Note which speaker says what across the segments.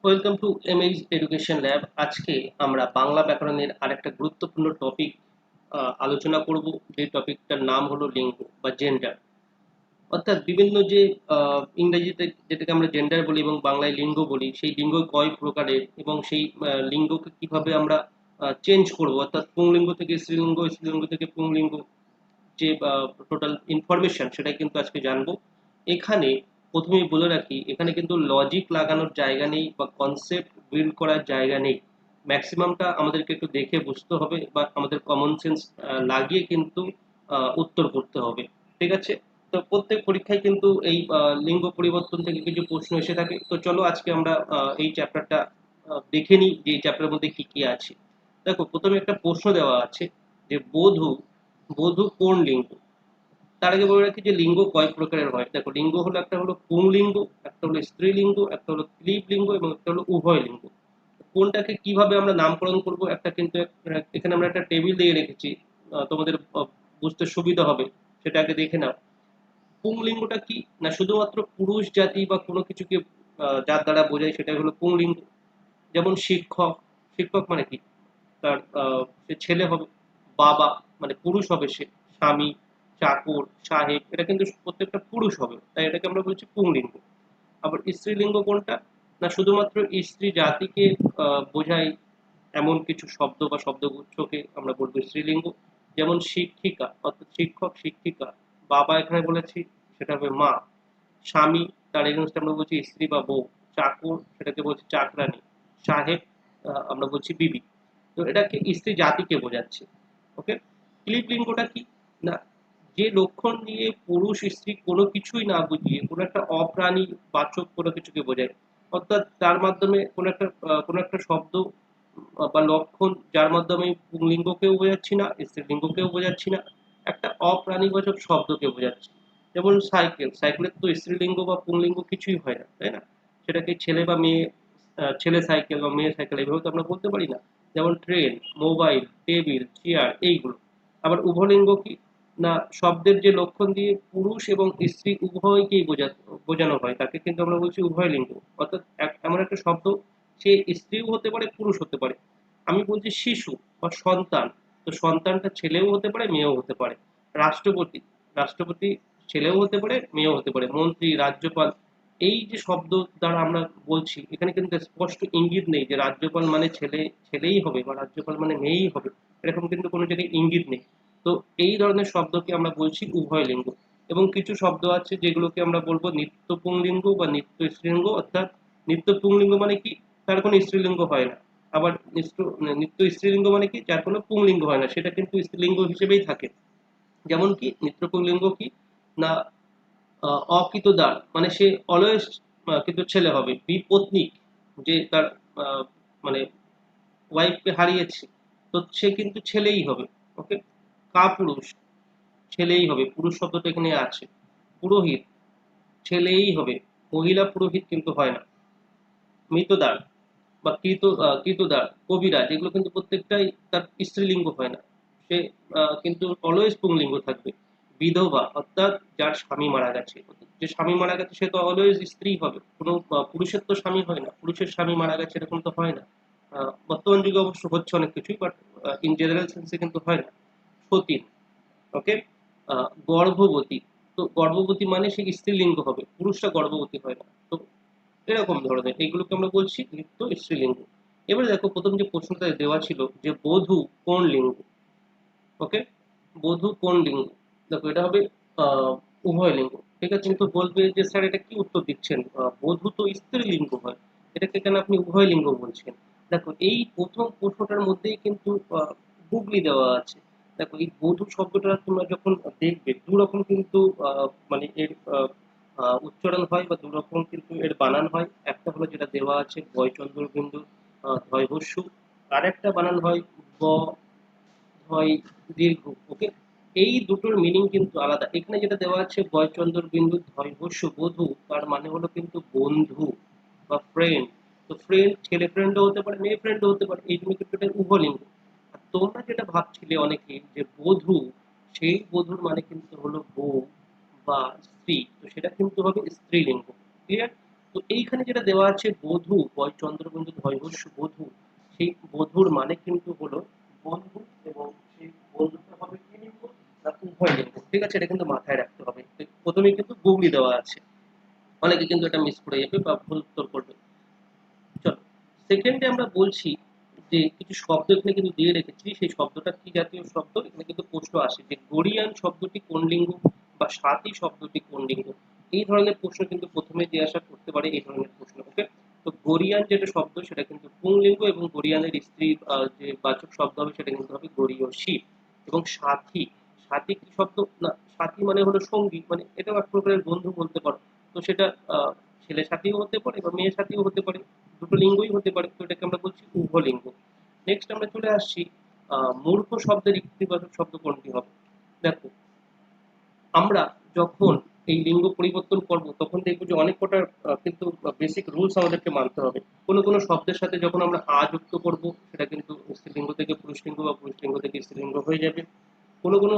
Speaker 1: Welcome to MH education lab. আজকে আমরা বাংলা ব্যাকরণের আরেকটা গুরুত্বপূর্ণ টপিক আলোচনা করব, যে টপিকটার নাম হলো লিঙ্গ বা জেন্ডার। অর্থাৎ বিভিন্ন যে ইংরেজিতে যেটাকে আমরা জেন্ডার বলি এবং বাংলায় লিঙ্গ বলি, সেই লিঙ্গ কয় প্রকারের এবং সেই লিঙ্গকে কিভাবে আমরা চেঞ্জ করব, অর্থাৎ পুংলিঙ্গ থেকে স্ত্রীলিঙ্গ, স্ত্রীলিঙ্গ থেকে পুংলিঙ্গ, যে টোটাল ইনফরমেশন সেটাই কিন্তু আজকে জানবো। এখানে প্রথমেই বলে রাখি, এখানে কিন্তু লজিক লাগানোর জায়গা নেই বা কনসেপ্ট বিল্ড করার জায়গা নেই। ম্যাক্সিমামটা আমাদেরকে একটু দেখে বুঝতে হবে বা আমাদের কমন সেন্স লাগিয়ে কিন্তু উত্তর করতে হবে। ঠিক আছে? তো প্রত্যেক পরীক্ষায় কিন্তু এই লিঙ্গ পরিবর্তন থেকে কিছু প্রশ্ন এসে থাকে। তো চলো আজকে আমরা এই চ্যাপ্টারটা দেখে নিই যে এই চ্যাপ্টারের মধ্যে কি কি আছে। দেখো, প্রথমে একটা প্রশ্ন দেওয়া আছে যে বধূ বধূ কোন লিঙ্গ। তার আগে বলে রাখি যে লিঙ্গ কয় প্রকারের হয়। দেখো, লিঙ্গ হলো একটা হলো পুংলিঙ্গ, একটা হলো স্ত্রীলিঙ্গ, একটা হলো ক্লীব লিঙ্গ এবং একটা হলো উভয় লিঙ্গ। কোনটাকে কিভাবে আমরা নামকরণ করব, একটা কিন্তু এখানে আমরা একটা টেবিল দিয়ে রেখেছি, তোমাদের বুঝতে সুবিধা হবে। সেটা আগে দেখে নাও। পুংলিঙ্গটা কি না, শুধুমাত্র পুরুষ জাতি বা কোনো কিছুকে যার দ্বারা বোঝায় সেটা হলো পুংলিঙ্গ। যেমন শিক্ষক, শিক্ষক মানে কি, তার সে ছেলে হবে। বাবা মানে পুরুষ হবে সে। স্বামী, চাকর, সাহেব, এটা কিন্তু প্রত্যেকটা পুরুষ হবে, তাই এটাকে আমরা বলছি পুংলিঙ্গ। আবার স্ত্রীলিঙ্গ কোনটা না, শুধুমাত্র স্ত্রী জাতিকে বোঝায় এমন কিছু শব্দ বা শব্দগুচ্ছকে আমরা বলবো স্ত্রীলিঙ্গ। যেমন শিক্ষিকা অর্থাৎ শিক্ষক, শিক্ষিকা। বাবা এখানে বলেছি, সেটা হবে মা। স্বামী, তার এগেনস্টে আমরা বলছি স্ত্রী বা বউ। চাকর, সেটাকে বলছি চাকরানী। সাহেব, আমরা বলছি বিবি। তো এটাকে স্ত্রী জাতিকে বোঝাচ্ছে। ওকে। ক্লীব লিঙ্গটা কি না, যে লক্ষণ দিয়ে পুরুষ স্ত্রী কোনো কিছুই না বুঝিয়ে কোনো একটা অপ্রাণী বাচক কোনো কিছুকে বোঝায়। অর্থাৎ তার মাধ্যমে কোনো একটা শব্দ বা লক্ষণ, যার মাধ্যমে পুংলিঙ্গকেও বোঝাচ্ছি না, স্ত্রীলিঙ্গকেও বোঝাচ্ছি না, একটা অপ্রাণীবাচক শব্দকে বোঝাচ্ছি। যেমন সাইকেল, সাইকেলের তো স্ত্রীলিঙ্গ বা পুংলিঙ্গ কিছুই হয় না, তাই না? সেটাকে ছেলে বা মেয়ে, ছেলে সাইকেল বা মেয়ে সাইকেল এইভাবে তো আমরা বলতে পারি না। যেমন ট্রেন, মোবাইল, টেবিল, চেয়ার, এইগুলো। আবার উভলিঙ্গ কি না, শব্দের যে লক্ষণ দিয়ে পুরুষ এবং স্ত্রী উভয়কেই বোঝানো হয়, তাকে কিন্তু আমরা বলছি উভয় লিঙ্গ। অর্থাৎ এমন একটা শব্দ, সে স্ত্রীও হতে পারে, পুরুষ হতে পারে। আমি বলছি শিশু বা সন্তান, তো সন্তানটা ছেলেও হতে পারে, মেয়েও হতে পারে। রাষ্ট্রপতি, রাষ্ট্রপতি ছেলেও হতে পারে, মেয়েও হতে পারে। মন্ত্রী, রাজ্যপাল, এই যে শব্দ দ্বারা আমরা বলছি, এখানে কিন্তু স্পষ্ট ইঙ্গিত নেই যে রাজ্যপাল মানে ছেলে ছেলেই হবে বা রাজ্যপাল মানে মেয়েই হবে। এরকম কিন্তু কোনো জায়গায় ইঙ্গিত নেই। তো এই ধরনের শব্দকে আমরা বলছি উভয় লিঙ্গ। এবং কিছু শব্দ আছে যেগুলোকে আমরা বলবো নিত্য পুংলিঙ্গ বা নিত্য স্ত্রীলিঙ্গ। অর্থাৎ নিত্য পুংলিঙ্গ মানে কি, তার কোনো স্ত্রীলিঙ্গ হয় না। আবার নিত্য স্ত্রীলিঙ্গ মানে কি, যার কোনো পুংলিঙ্গ হয় না, সেটা কিন্তু স্ত্রীলিঙ্গ হিসেবেই থাকে। যেমন কি নিত্য পুংলিঙ্গ কি না, অকৃতদার মানে সে অলওয়েজ কিন্তু ছেলে হবে। বিপত্নিক, যে তার আহ, মানে ওয়াইফকে হারিয়েছে, তো সে কিন্তু ছেলেই হবে। ওকে। কাপুরুষ, ছেলেই হবে, পুরুষ শব্দটা এখানে আছে। পুরোহিত, ছেলেই হবে, মহিলা পুরোহিত কিন্তু হয় না। মৃতদার বা কৃতদার, কবিরাজ, এগুলো কিন্তু প্রত্যেকটাই তার স্ত্রীলিঙ্গ হয় না। সে কিন্তু অলওয়েজ পুংলিঙ্গ থাকবে। বিধবা অর্থাৎ যার স্বামী মারা গেছে, যে স্বামী মারা গেছে সে তো অলওয়েজ স্ত্রী হবে। কোনো পুরুষের তো স্বামী হয় না, পুরুষের স্বামী মারা গেছে এরকম তো হয় না। বর্তমান যুগে অবশ্য হচ্ছে অনেক কিছুই, বাট ইন জেনারেল সেন্সে কিন্তু হয় না। সতীন। ওকে। গর্ভবতী, তো গর্ভবতী মানে সে স্ত্রীলিঙ্গ হবে, পুরুষরা গর্ভবতী হয় না। তো এরকম ধরনের এইগুলোকে আমরা বলছি নিত্য স্ত্রীলিঙ্গ। এবারে দেখো, প্রথম যে প্রশ্নটা দেওয়া ছিল যে বধূ কোন লিঙ্গ। ওকে। বধূ কোন লিঙ্গ, দেখো এটা হবে আহ, উভয় লিঙ্গ। ঠিক আছে, কিন্তু বলবে যে স্যার এটা কি উত্তর দিচ্ছেন, বধূ তো স্ত্রীলিঙ্গ হয়, এটাকে কেন আপনি উভয় লিঙ্গ বলছেন। দেখো, এই প্রথম প্রশ্নটার মধ্যেই কিন্তু গুগলি দেওয়া আছে। দেখো, এই বধূ শব্দটা তোমরা যখন দেখবে, দু রকম কিন্তু মানে এর উচ্চারণ হয় বা দু রকম কিন্তু এর বানান হয়। একটা হলো যেটা দেওয়া আছে বয়চন্দ্র বিন্দু ধয় হস্যু, আর একটা বানান হয় ব হয় দীর্ঘ। ওকে। এই দুটোর মিনিং কিন্তু আলাদা। এখানে যেটা দেওয়া আছে বয়চন্দ্র বিন্দু ধয় হস্য বধূ, তার মানে হলো কিন্তু বন্ধু বা ফ্রেন্ড। তো ফ্রেন্ড, ছেলে ফ্রেন্ডও হতে পারে, মেয়ে ফ্রেন্ডও হতে পারে, এই জন্য কিন্তু এটা উভলিঙ্গ। আর তোমরা যেটা ভাবছিলে অনেকে যে বধূ, সেই বধূর মানে কিন্তু হলো বউ বা স্ত্রী, তো সেটা কিন্তু হবে স্ত্রীলিঙ্গ। ক্লিয়ার? তো এইখানে যেটা দেওয়া আছে বধূ, বয় চন্দ্রবিন্দু ধৈবস্য বধূ, সেই বধূর মানে কিন্তু হলো বন্ধু, এবং সেই বন্ধুটা হবে কি লিঙ্গ না উভয় লিঙ্গ। ঠিক আছে, এটা কিন্তু মাথায় রাখতে হবে। প্রথমেই কিন্তু গুগলি দেওয়া আছে, অনেকে কিন্তু এটা মিস করে যাবে বা ভুল উত্তর করবে। চলো, সেকেন্ডে আমরা বলছি যে কিছু শব্দ এখানে কিন্তু দিয়ে রেখেছি, সেই শব্দটা কি জাতীয় শব্দ, এখানে কিন্তু প্রশ্ন আসে যে গরিয়ান শব্দটি কোন লিঙ্গ বা সাথী শব্দটি কোন লিঙ্গ। এই ধরনের প্রশ্ন কিন্তু প্রথমে দিয়ে আসা করতে পারে এই ধরনের প্রশ্ন। ওকে, তো গরিয়ান যেটা শব্দ সেটা কিন্তু পুংলিঙ্গ, এবং গরিয়ানের স্ত্রী যে বাচক শব্দ হবে সেটা কিন্তু হবে গরীয়সী। এবং সাথী, সাথী কি শব্দ না, সাথী মানে হলো সঙ্গী, মানে এটাও এক প্রকারের বন্ধু বলতে পারো। তো সেটা ছেলে সাথীও হতে পারে বা মেয়ে সাথীও হতে পারে, দুটো লিঙ্গই হতে পারে, তো এটাকে আমরা বলছি উভলিঙ্গ। নেক্সট আমরা চলে আসছি মূর্খ শব্দের ইতিবাচক শব্দ কোনটি হবে। দেখো, আমরা যখন এই লিঙ্গ পরিবর্তন করব তখন দেখবো যে অনেক কটা কিন্তু বেসিক রুলস আমাদেরকে মানতে হবে। কোনো কোনো শব্দের সাথে যখন আমরা আ যুক্ত করব সেটা কিন্তু স্ত্রীলিঙ্গ থেকে পুরুষলিঙ্গ বা পুরুষলিঙ্গ থেকে স্ত্রীলিঙ্গ হয়ে যাবে। কোনো কোনো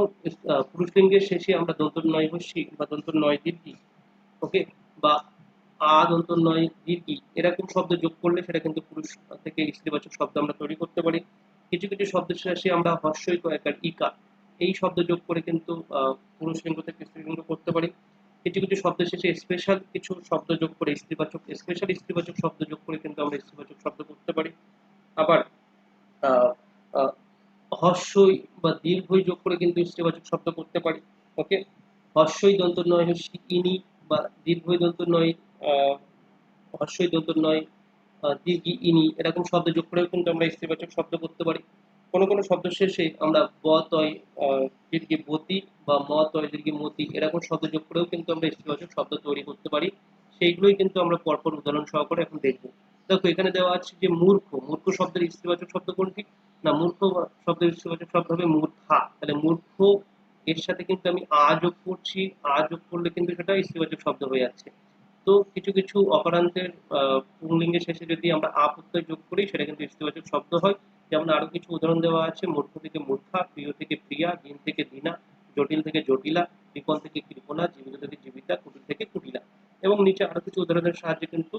Speaker 1: পুরুষলিঙ্গের শেষে আমরা দন্ত নয় হস্যি বা দন্ত নয় দীর্ঘি, ওকে, বা আ দন্ত নয় দীর্ঘি এরকম শব্দ যোগ করলে সেটা কিন্তু পুরুষ থেকে স্ত্রীবাচক শব্দ আমরা তৈরি করতে পারি। কিছু কিছু শব্দের শেষে আমরা হস্যই কয়াকার ইকা এই শব্দ যোগ করে কিন্তু পুরুষ লিঙ্গ থেকে স্ত্রীলিঙ্গ করতে পারি। কিছু কিছু শব্দের শেষে স্পেশাল কিছু শব্দ যোগ করে স্ত্রীবাচক, স্পেশাল স্ত্রীবাচক শব্দ যোগ করে কিন্তু আমরা স্ত্রীবাচক শব্দ করতে পারি। আবার আহ, আহ, হস্যই বা দীর্ঘই যোগ করে কিন্তু স্ত্রীবাচক শব্দ করতে পারি। ওকে, হস্যই দন্ত নয় হস্যি ইনি, বা দীর্ঘই দন্ত নয় আহ, হস্যই দন্ত নয় দীর্ঘি ইনি এরকম শব্দ যোগ করেও কিন্তু আমরা স্ত্রীবাচক শব্দ করতে পারি। কোনো কোনো শব্দ শেষে আমরা ব তয় দীর্ঘি বতি বা ম তয় দীর্ঘি মতি এরকম শব্দ যোগ করেও কিন্তু আমরা স্ত্রীবাচক শব্দ তৈরি করতে পারি। সেইগুলোই কিন্তু আমরা পরপর উদাহরণ সহকারে এখন দেখবো। দেখো, এখানে দেওয়া আছে যে মূর্খ, মূর্খ শব্দের স্ত্রীবাচক শব্দ কোনটি না, মূর্খ শব্দের স্ত্রীবাচক শব্দ হবে মূর্খা। তাহলে মূর্খ এর সাথে কিন্তু আমি আ যোগ করছি, আ যোগ করলে কিন্তু সেটা স্ত্রীবাচক শব্দ হয়ে যাচ্ছে। তো কিছু কিছু অপরান্তের পুংলিঙ্গের শেষে যদি আমরা আ প্রত্যয় যোগ করি সেটা কিন্তু স্ত্রীবাচক শব্দ হয়। যেমন আরো কিছু উদাহরণ দেওয়া আছে, মূর্খ থেকে মূর্খা, প্রিয় থেকে প্রিয়া, দীন থেকে দীনা, জটিল থেকে জটিলা, কৃপণ থেকে কৃপণা, জীবিত থেকে জীবিতা, কুটিল থেকে কুটিলা। এবং নিচে আরো কিছু উদাহরণের সাহায্যে কিন্তু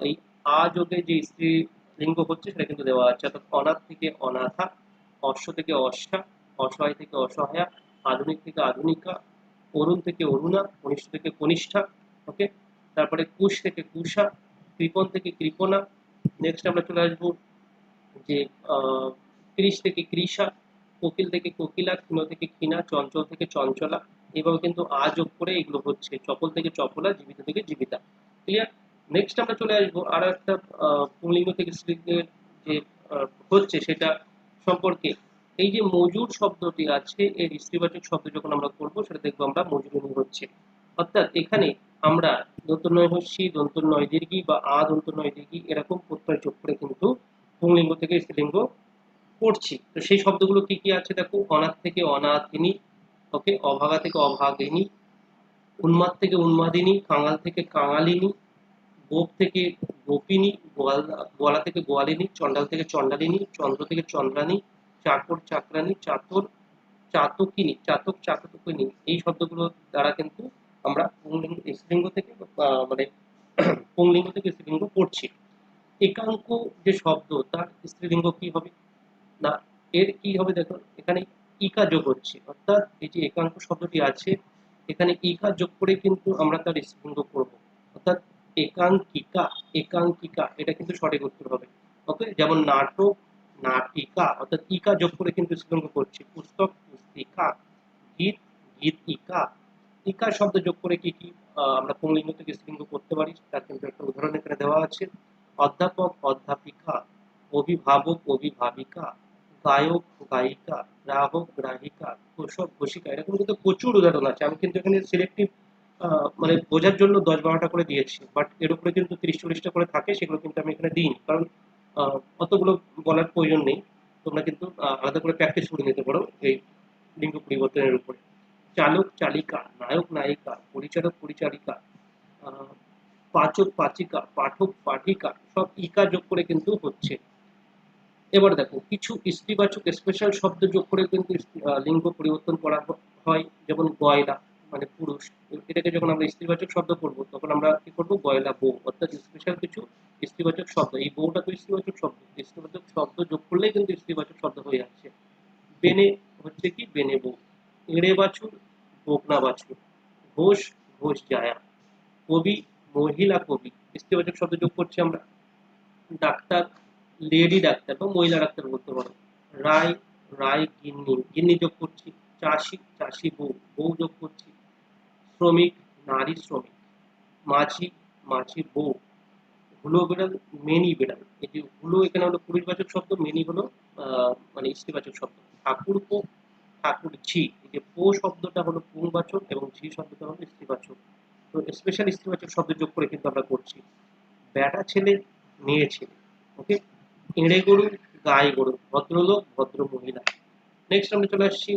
Speaker 1: এই আ যোগে যে স্ত্রী লিঙ্গ হচ্ছে সেটা কিন্তু দেওয়া আছে। অর্থাৎ অনাথ থেকে অনাথা, অশ্ব থেকে অশ্বা, অসহায় থেকে অসহায়া, আধুনিক থেকে আধুনিকা, অরুণ থেকে অরুণা, কনিষ্ঠ থেকে কনিষ্ঠা। ওকে, তারপরে কুশ থেকে কুষা, কৃপণ থেকে কৃপণা। নেক্সট আমরা চলে আসবো যে কৃষ থেকে কৃষা, কোকিল থেকে কোকিলা, ক্ষীণ থেকে ক্ষীণা, চঞ্চল থেকে চঞ্চলা। এভাবে কিন্তু আ যোগ করে এগুলো হচ্ছে চপল থেকে চপলা, জীবিত থেকে জীবিতা। ক্লিয়ার? নেক্সট আমরা চলে আসবো আরো একটা পুংলিঙ্গ থেকে স্ত্রীলিঙ্গের যে হচ্ছে সেটা সম্পর্কে। এই যে মজুর শব্দটি আছে এর স্ত্রীবাচক শব্দ যখন আমরা করবো সেটা দেখবো আমরা মজুরিনী হচ্ছে। অর্থাৎ এখানে আমরা দন্ত নয় হস্যি, দন্ত নয় দীর্ঘি বা আ দন্ত নয় দীর্ঘি এরকম প্রত্যয় যোগ করে কিন্তু পুংলিঙ্গ থেকে স্ত্রীলিঙ্গ করছি। তো সেই শব্দগুলো কি কি আছে দেখো, অনাথ থেকে অনাথিনী, ওকে, অভাগা থেকে অভাগিনী, উন্মাদ থেকে উন্মাদিনী, কাঙাল থেকে কাঙালিনী, গোপ থেকে গোপিনী, গোয়ালা থেকে গোয়ালিনী, চণ্ডাল থেকে চণ্ডালিনী, চন্দ্র থেকে চন্দ্রানী, চাকর চাকরানী, চাতর চাতকিনী, চাতক চাতকিনী এই শব্দগুলো দ্বারা কিন্তু আমরা পুংলিঙ্গ স্ত্রীলিঙ্গ থেকে মানে পুংলিঙ্গ থেকে স্ত্রীলিঙ্গ করছি। একাঙ্ক যে শব্দ তার স্ত্রীলিঙ্গ কি হবে না, এর কি হবে দেখো, এখানে ইকা যোগ হচ্ছে। অর্থাৎ এই যে একাঙ্ক শব্দটি আছে এখানে ইকা যোগ করে কিন্তু আমরা তার স্ত্রীলিঙ্গ করব। অর্থাৎ একাঙ্কিকা, একাঙ্কিকা এটা কিন্তু সঠিক উত্তর হবে। ওকে, যেমন নাটক, নাটিকা, অর্থাৎ ইকা যোগ করে কিন্তু স্ত্রীলিঙ্গ করছি। পুস্তক, পুস্তিকা, গীত, গীতিকা। ইকা শব্দ যোগ করে কি কি আমরা পুংলিঙ্গ থেকে স্ত্রীলিঙ্গ করতে পারি তার কিন্তু একটা উদাহরণ এখানে দেওয়া আছে। অধ্যাপক, অধ্যাপিকা, অভিভাবক, অভিভাবিকা, গায়ক, গায়িকা, গ্রাহক, গ্রাহিকা, ঘোষক, ঘোষিকা এরকম কিন্তু প্রচুর উদাহরণ আছে। আমি কিন্তু এখানে সিলেক্টিভ মানে বোঝার জন্য 10-12টা করে দিয়েছি, বাট এর উপরে কিন্তু 30-40টা করে থাকে, সেগুলো কিন্তু আমি এখানে দিইনি কারণ অতগুলো বলার প্রয়োজন নেই। তোমরা কিন্তু আলাদা করে প্র্যাকটিস করে নিতে পারো এই লিঙ্গ পরিবর্তনের উপরে। চালক, চালিকা, নায়ক, নায়িকা, পরিচালক, পরিচালিকা, আহ, পাচক, পাচিকা, পাঠক, পাঠিকা সব ইকা যোগ করে কিন্তু হচ্ছে। এবার দেখো, কিছু স্ত্রীবাচক স্পেশাল শব্দ যোগ করে কিন্তু লিঙ্গ পরিবর্তন করা হয়, যেমন গয়না। মানে পুরুষ, এটাকে যখন আমরা স্ত্রীবাচক শব্দ করব তখন আমরা কি করব, গয়লা বউ, অর্থাৎ স্পেশাল কিছু স্ত্রীবাচক শব্দ। এই বউটা তো স্ত্রীবাচক শব্দ, স্ত্রীবাচক শব্দ যোগ করলেই কিন্তু স্ত্রীবাচক শব্দ হয়ে যাচ্ছে। বেনে হচ্ছে কি, বেনে বউ। এড়ে বাছুর, বকনা বাছুর। ঘোষ, ঘোষ জায়া। কবি, মহিলা কবি, স্ত্রীবাচক শব্দ যোগ করছি আমরা। ডাক্তার, লেডি ডাক্তার বা মহিলা ডাক্তার বলতে পারো। রায়, রায় গিন্নি, গিন্নি যোগ করছি। চাষি, চাষি বউ, বউ যোগ করছি। শ্রমিক, নারী শ্রমিক। মাঝি, মাঝি বউ। হুলো বেড়াল, মেনি বেড়াল। এই যে হুলো এখানে হলো পুরুষবাচক শব্দ, মেনি হলো মানে স্ত্রীবাচক শব্দ। ঠাকুরপো, ঠাকুরঝি। এই যে পো শব্দটা হলো পুংবাচক এবং ঝি শব্দটা হলো স্ত্রীবাচক। তো স্পেশাল স্ত্রীবাচক শব্দ যোগ করে কিন্তু আমরা করছি। বেটা ছেলে, মেয়ে ছেলে। ওকে। এঁড়ে গরু, গাই গরু। ভদ্রলোক, ভদ্র মহিলা। নেক্সট আমরা চলে আসছি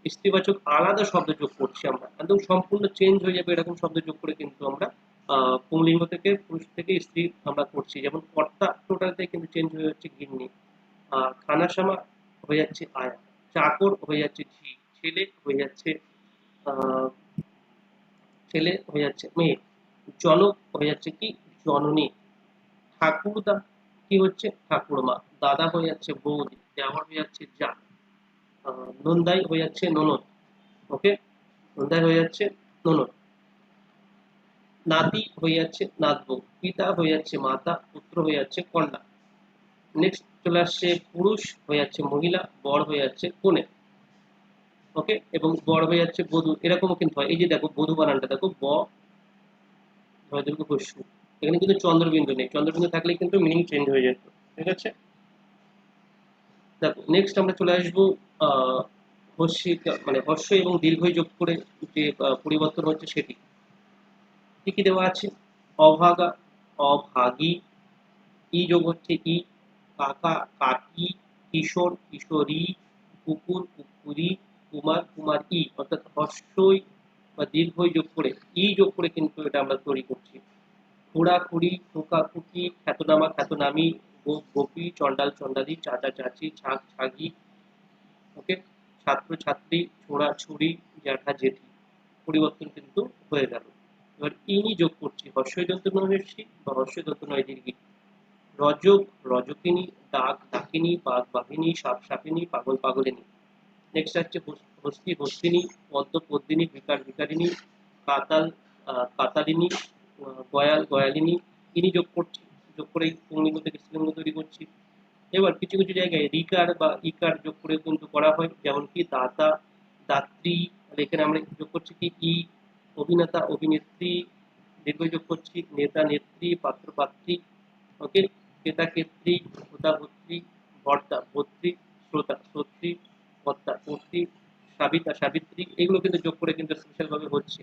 Speaker 1: স্ত্রীবাচক আলাদা শব্দ যোগ করছি আমরা, একদম সম্পূর্ণ চেঞ্জ হয়ে যাবে এরকম শব্দ যোগ করে কিন্তু আমরা পুংলিঙ্গ থেকে পুরুষ থেকে স্ত্রী আমরা করছি। যেমন কর্তা টোটালটাই কিন্তু চেঞ্জ হয়ে যাচ্ছে গিন্নি। খানাসামা হয়ে যাচ্ছে আয়া। চাকর হয়ে যাচ্ছে ঝি। ছেলে হয়ে যাচ্ছে আহ, ছেলে হয়ে যাচ্ছে মেয়ে। জনক হয়ে যাচ্ছে কি, জননী। ঠাকুরদা কি হচ্ছে, ঠাকুরমা। দাদা হয়ে যাচ্ছে বৌদি। দেওয়ার হয়ে যাচ্ছে যা। নন্দাই হয়ে যাচ্ছে ননদ। ওকে। নন্দাই হয়ে যাচ্ছে ননদ। নাতি হয়ে যাচ্ছে নাতবউ। পিতা হয়ে যাচ্ছে মাতা। পুত্র হয়ে যাচ্ছে কন্যা। নেক্সট চলে আসছে পুরুষ হয়ে যাচ্ছে মহিলা। বর হয়ে যাচ্ছে কনে। ওকে। এবং বর হয়ে যাচ্ছে বধূ, এরকমও কিন্তু হয়। এই যে দেখো বধূ বানানটা দেখো, ব হয়তো হস্যু। এখানে কিন্তু চন্দ্রবিন্দু নেই, চন্দ্রবিন্দু থাকলে কিন্তু মিনিং চেঞ্জ হয়ে যেত। ঠিক আছে। দেখো নেক্সট আমরা চলে আসবো আহ হস্যিকা মানে হস্য এবং দীর্ঘই যোগ করে যে পরিবর্তন হচ্ছে সেটি। কি কি দেওয়া আছে, অভাগা, অভাগী। ই যোগ হচ্ছে ই। কাকা, কাকি। কিশোর, কিশোরী। কুকুর, কুকুরি। কুমার, কুমারী। অর্থাৎ হস্যই বা দীর্ঘই যোগ করে ই যোগ করে কিন্তু এটা আমরা তৈরি করছি। খুড়াখুড়ি, খুকি, খ্যাতনামা, খ্যাতনামী। গোপ, গোপী। চণ্ডাল, চণ্ডালী। চাচা, চাচি। ছাগ, ছাগি। ওকে। ছাত্র, ছাত্রী। ছোড়া, ছুরি। জ্যাঠা, জেঠি। পরিবর্তন কিন্তু হয়ে গেল। এবার ইনি যোগ করছি, হর্ষই দন্ত নয় হর্ষি বা হর্ষই দন্ত নয় দীর্ঘি। রজক, রজকিনী। ডাক, ডাকিনী। বাঘ, বাঘিনী। সাপ, সাপিনী। পাগল, পাগলিনী। নেক্সট আসছে হস্তি, হস্তিনী। পদ্ম, পদ্মিনী। বিকার, বিকারিনী। কাতাল, কাতালিনী। গয়াল, গয়ালিনী। ইনি যোগ করছি, যোগ করে পুংলিঙ্গ থেকে স্ত্রীলিঙ্গ তৈরি করছি। এবার কিছু কিছু জায়গায় রিকার বা ইকার যোগ করে কিন্তু করা হয়, যেমন কি দাতা, দাত্রী। তাহলে এখানে আমরা যোগ করছি কি ই। অভিনেতা, অভিনেত্রী। দীর্ঘ যোগ করছি নেতা, নেত্রী। পাত্র, পাত্রী। ওকে। ক্রেতা, ক্ষেত্রী। হোতা, ভর্তৃ। ভর্তা, ভর্তৃ। শ্রোতা, শ্রোত্রী। কর্তা, কর্ত্রী। সাবিতা, সাবিত্রী। এগুলো কিন্তু যোগ করে কিন্তু স্পেশাল ভাবে হচ্ছে।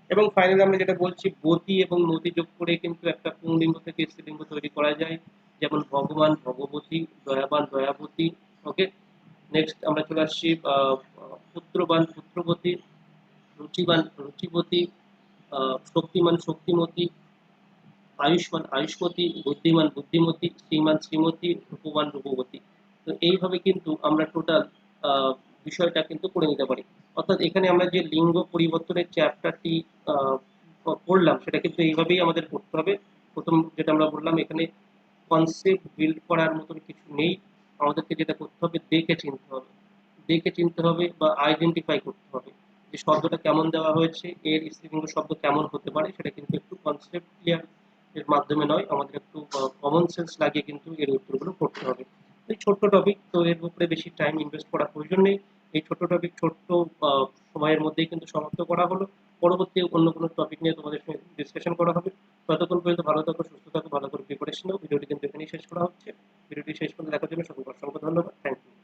Speaker 1: এবং ফাইনালি আমরা যেটা বলছি, বতী এবং নদী যোগ করে কিন্তু একটা পুংলিঙ্গ থেকে স্ত্রীলিঙ্গ তৈরি করা যায়। যেমন ভগবান, ভগবতী। দয়াবান, দয়াবতী। ওকে। নেক্সট আমরা চলে আসছি পুত্রবান, পুত্রবতী। রুচিবান, রুচিবতী। শক্তিমান, শক্তিমতী। আয়ুষ্মান, আয়ুষ্মতী। বুদ্ধিমান, বুদ্ধিমতী। শ্রীমান, শ্রীমতী। রূপবান, রূপবতী। তো এইভাবে কিন্তু আমরা টোটাল বিষয়টা কিন্তু করে নিতে পারি। অর্থাৎ এখানে আমরা যে লিঙ্গ পরিবর্তনের চ্যাপ্টারটি পড়লাম সেটা কিন্তু এইভাবেই আমাদের করতে হবে। প্রথম যেটা আমরা বললাম, এখানে কনসেপ্ট বিল্ড করার মতন কিছু নেই। আমাদেরকে যেটা করতে হবে, দেখে চিনতে হবে। দেখে চিনতে হবে বা আইডেন্টিফাই করতে হবে যে শব্দটা কেমন দেওয়া হয়েছে, এর স্ত্রীলিঙ্গ শব্দ কেমন হতে পারে। সেটা কিন্তু একটু কনসেপ্ট ক্লিয়ার এর মাধ্যমে নয়, আমাদের একটু কমন সেন্স লাগিয়ে কিন্তু এর উত্তরগুলো করতে হবে। এই ছোট্ট টপিক, তো এর উপরে বেশি টাইম ইনভেস্ট করার প্রয়োজন নেই। এই ছোট্ট টপিক ছোট্ট সময়ের মধ্যেই কিন্তু সমাপ্ত করা হলো। পরবর্তী অন্য কোনো টপিক নিয়ে তোমাদের সঙ্গে ডিসকাশন করা হবে। ততক্ষণ পর্যন্ত ভালো থাকো, সুস্থ থাকো, ভালো করে প্রিপারেশন নাও। ভিডিওটি কিন্তু এখানেই শেষ করা হচ্ছে। ভিডিওটি শেষ পর্যন্ত দেখার জন্য সকলকে অসংখ্য ধন্যবাদ। Thank you.